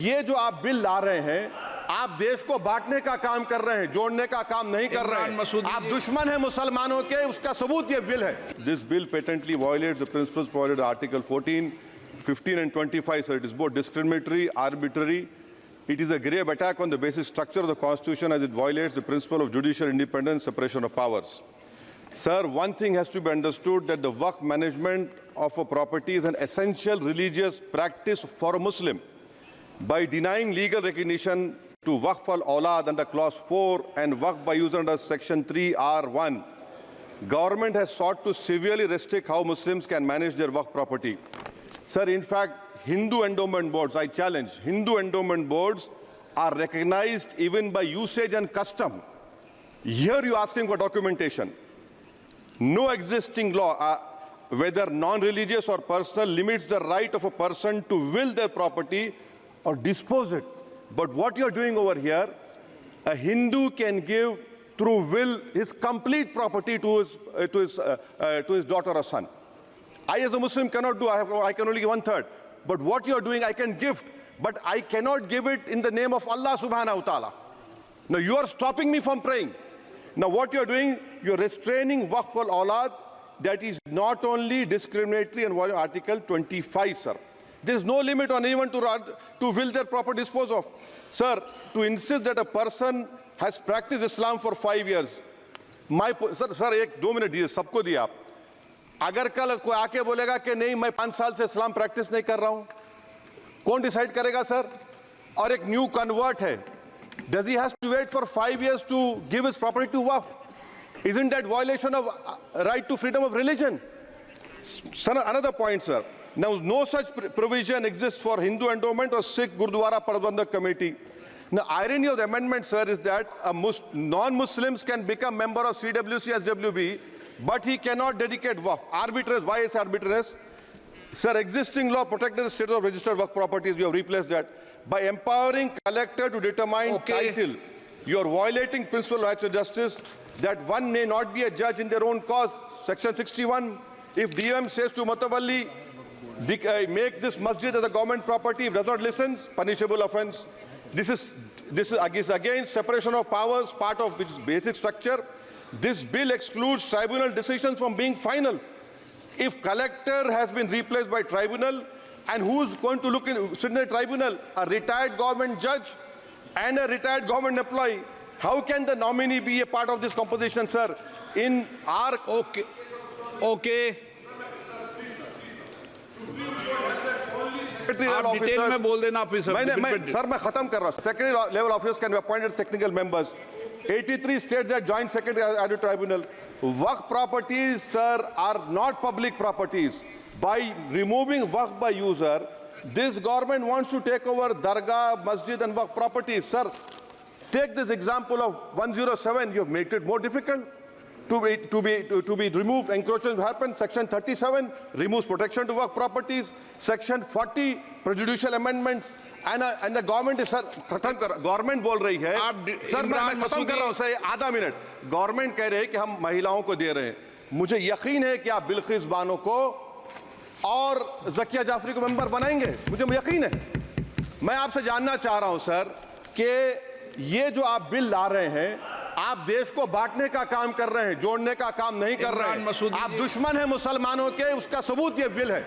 ये जो आप बिल ला रहे हैं, आप देश को बांटने का काम कर रहे हैं, जोड़ने का काम नहीं कर रहे हैं। आप दुश्मन हैं मुसलमानों के, उसका सबूत ये बिल है। This bill patently violets the principles provided article 14, 15 and 25, sir. It is both discriminatory, arbitrary. It is a grave attack on the basic structure of the Constitution as it violates the principle of judicial independence, separation of powers. Sir, one thing has to be understood, that the Waqf management of a property is an essential religious practice for a Muslim. By denying legal recognition to Waqf al-Awlad under Clause 4 and Waqf by user under Section 3R1, government has sought to severely restrict how Muslims can manage their Waqf property. Sir, in fact, Hindu endowment boards, I challenge, Hindu endowment boards are recognized even by usage and custom. Here you are asking for documentation. No existing law, whether non-religious or personal, limits the right of a person to will their property or dispose it. But what you're doing over here, a Hindu can give through will his complete property to his daughter or son. I as a Muslim cannot do, I can only give 1/3. But what you're doing, I can gift, but I cannot give it in the name of Allah subhanahu wa ta'ala. Now you are stopping me from praying. Now what you're doing, you're restraining Waqf al-Awlad. That is not only discriminatory and violating Article 25, sir. There is no limit on anyone to will their property dispose of. Sir, to insist that a person has practiced Islam for 5 years, sir, एक 2 minute दिए, सबको दिया आप. अगर कल कोई आके बोलेगा कि नहीं मैं 5 साल से इस्लाम प्रैक्टिस नहीं कर रहा हूं, कौन डिसाइड करेगा सर? और एक न्यू कन्वर्ट है, does he has to wait for 5 years to give his property to Waqf? Isn't that violation of right to freedom of religion? Sir, another point, sir. Now, no such provision exists for Hindu endowment or Sikh Gurdwara Prabandhak Committee. Now, irony of the amendment, sir, is that non-Muslims can become member of CWC, SWB, but he cannot dedicate Waqf. Arbitrary. Why is arbitrary? Sir, existing law protected the status of registered Waqf properties. You have replaced that. By empowering collector to determine title, you are violating principle of rights of justice, that one may not be a judge in their own cause. Section 61. If DM says to Matawalli, make this masjid as a government property, if does not listen, punishable offense. This is against separation of powers, part of which is basic structure. This bill excludes tribunal decisions from being final. If collector has been replaced by tribunal, and who's going to sit in the tribunal? A retired government judge and a retired government employee. How can the nominee be a part of this composition, sir? In our... Okay. आप detail में बोल देना officer. Sir मैं खत्म कर रहा हूं. Secondary level officers can be appointed technical members. 83 states that joint secretary added tribunal. Waqf properties, sir, are not public properties. By removing Waqf by user, this government wants to take over Dargah, Masjid and Waqf properties. Sir, take this example of 107. You have made it more difficult to be removed. Encroachment happen. Section 37 removes protection to Waqf properties. Section 40 prejudicial amendments. And the government is, sir, government बोल रही है. Sir मैं खत्म कर रहा हूं sir, आधा minute. Government कह रहे हैं कि हम महिलाओं को दे रहे हैं. मुझे यकीन है कि आप बिल्किस बानो को और ज़किया जाफरी को मेंबर बनाएंगे. मुझे यकीन है. मैं आपसे जानना चाह रहा हूं सर कि ये जो आप बिल ला रहे हैं, आप देश को बांटने का काम कर रहे हैं, जोड़ने का काम नहीं कर रहे हैं. आप दुश्मन हैं मुसलमानों के, उसका सबूत ये बिल है.